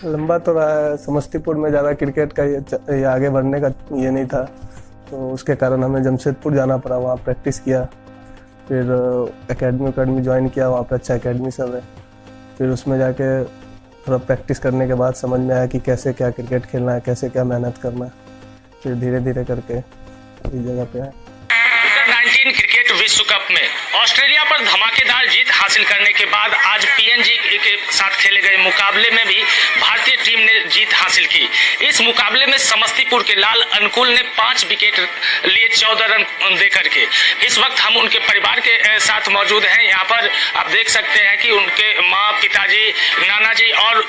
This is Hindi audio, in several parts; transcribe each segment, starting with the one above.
लंबा तो रहा है, समस्तीपुर में ज़्यादा क्रिकेट का ये आगे बढ़ने का ये नहीं था, तो उसके कारण हमें जमशेदपुर जाना पड़ा, वहाँ प्रैक्टिस किया। फिर एकेडमी ज्वाइन किया, वहाँ पे अच्छा एकेडमी सब है। फिर उसमें जाके थोड़ा प्रैक्टिस करने के बाद समझ में आया कि कैसे क्या क्रिकेट खेलना है, कैसे क्या मेहनत करना है। फिर धीरे धीरे करके इस जगह पे है। 19 क्रिकेट विश्व कप में ऑस्ट्रेलिया पर धमाकेदार जीत हासिल करने के बाद आज पीएनजी के साथ खेले गए मुकाबले में भी भारतीय टीम ने जीत हासिल की। इस मुकाबले में समस्तीपुर के लाल अनुकूल ने 5 विकेट लिए 14 रन देकर के। इस वक्त हम उनके परिवार के साथ मौजूद हैं। यहाँ पर आप देख सकते हैं कि उनके माँ, पिताजी, नाना जी और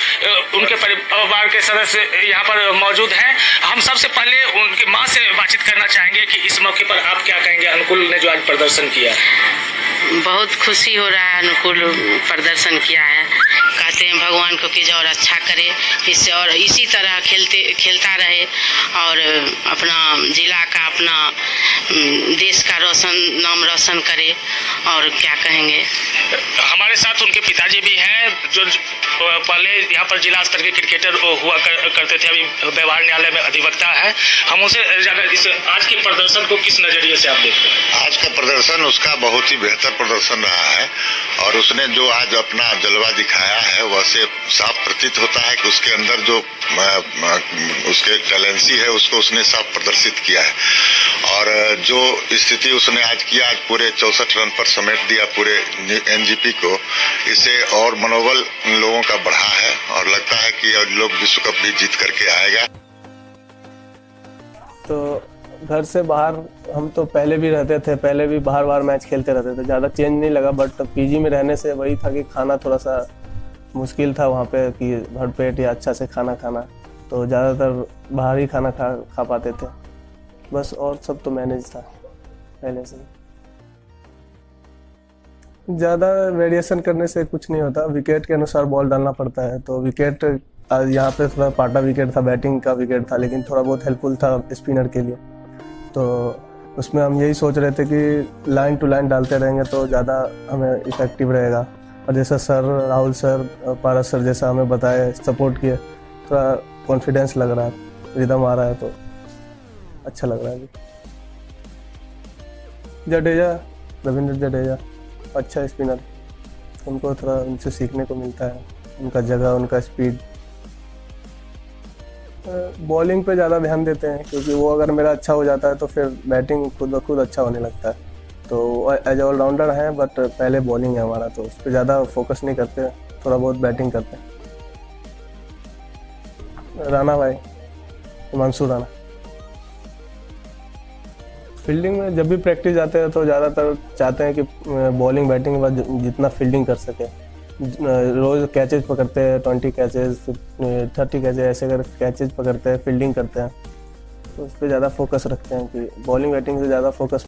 उनके परिवार के सदस्य यहाँ पर मौजूद हैं। हम सबसे पहले उनकी माँ से बातचीत करना चाहेंगे कि इस मौके पर आप क्या कहेंगे अनुकूल ने जो आज प्रदर्शन किया। बहुत खुशी हो रहा है, अनुकूल प्रदर्शन किया है। कहते हैं भगवान को कि जो और अच्छा करे, इससे और इसी तरह खेलता रहे और अपना जिला का, अपना देश का नाम रोशन करे। और क्या कहेंगे। हमारे साथ उनके पिताजी भी हैं जो पहले यहाँ पर जिला स्तर के क्रिकेटर हुआ करते थे, अभी व्यवहार न्यायालय में अधिवक्ता है। हम उनसे जाकर इस आज के प्रदर्शन को किस नजरिए से आप देखते हैं। आज का प्रदर्शन उसका बहुत ही बेहतर प्रदर्शन रहा है और उसने जो आज अपना जलवा दिखाया है वैसे साफ प्रतीत होता है कि उसके अंदर जो उसके टैलेंसी है उसको उसने साफ प्रदर्शित किया है। और जो स्थिति उसने आज किया, आज पूरे 64 रन पर समेट दिया पूरे एनजीपी को, इससे और मनोबल लोगों का बढ़ा है और लगता है कि लोग विश्व कप भी जीत करके आएगा। तो घर से बाहर हम तो पहले भी रहते थे, पहले भी बाहर मैच खेलते रहते थे, ज़्यादा चेंज नहीं लगा। बट पीजी में रहने से वही था कि खाना थोड़ा सा मुश्किल था वहाँ पे कि भरपेट या अच्छा से खाना खाना, तो ज़्यादातर बाहर ही खाना खा पाते थे बस। और सब तो मैनेज था पहले से। ज़्यादा वेरिएशन करने से कुछ नहीं होता, विकेट के अनुसार बॉल डालना पड़ता है। तो विकेट यहाँ पे थोड़ा पाटा विकेट था, बैटिंग का विकेट था, लेकिन थोड़ा बहुत हेल्पफुल था स्पिनर के लिए। तो उसमें हम यही सोच रहे थे कि लाइन टू लाइन डालते रहेंगे तो ज़्यादा हमें इफेक्टिव रहेगा। और जैसा सर राहुल सर, पारस सर जैसा हमें बताए, सपोर्ट किए, थोड़ा कॉन्फिडेंस लग रहा है, रिदम आ रहा है, तो अच्छा लग रहा है। जडेजा, रविंद्र जडेजा अच्छा स्पिनर, उनको थोड़ा उनसे सीखने को मिलता है, उनका जगह, उनका स्पीड। बॉलिंग पे ज़्यादा ध्यान देते हैं क्योंकि वो अगर मेरा अच्छा हो जाता है तो फिर बैटिंग खुद ब खुद अच्छा होने लगता है। तो एज ऑलराउंडर हैं बट पहले बॉलिंग है हमारा, तो उस पर ज़्यादा फोकस नहीं करते, थोड़ा बहुत बैटिंग करते हैं। राणा भाई, हिमांशु राणा। फील्डिंग में जब भी प्रैक्टिस जाते हैं तो ज़्यादातर चाहते हैं कि बॉलिंग बैटिंग के बाद जितना फील्डिंग कर सके। रोज़ कैचेज पकड़ते हैं, 20 कैचेज 30 कैचेज ऐसे कर कैचेज पकड़ते हैं, फील्डिंग करते हैं। तो उस पर ज़्यादा फोकस रखते हैं कि बॉलिंग बैटिंग से ज़्यादा फोकस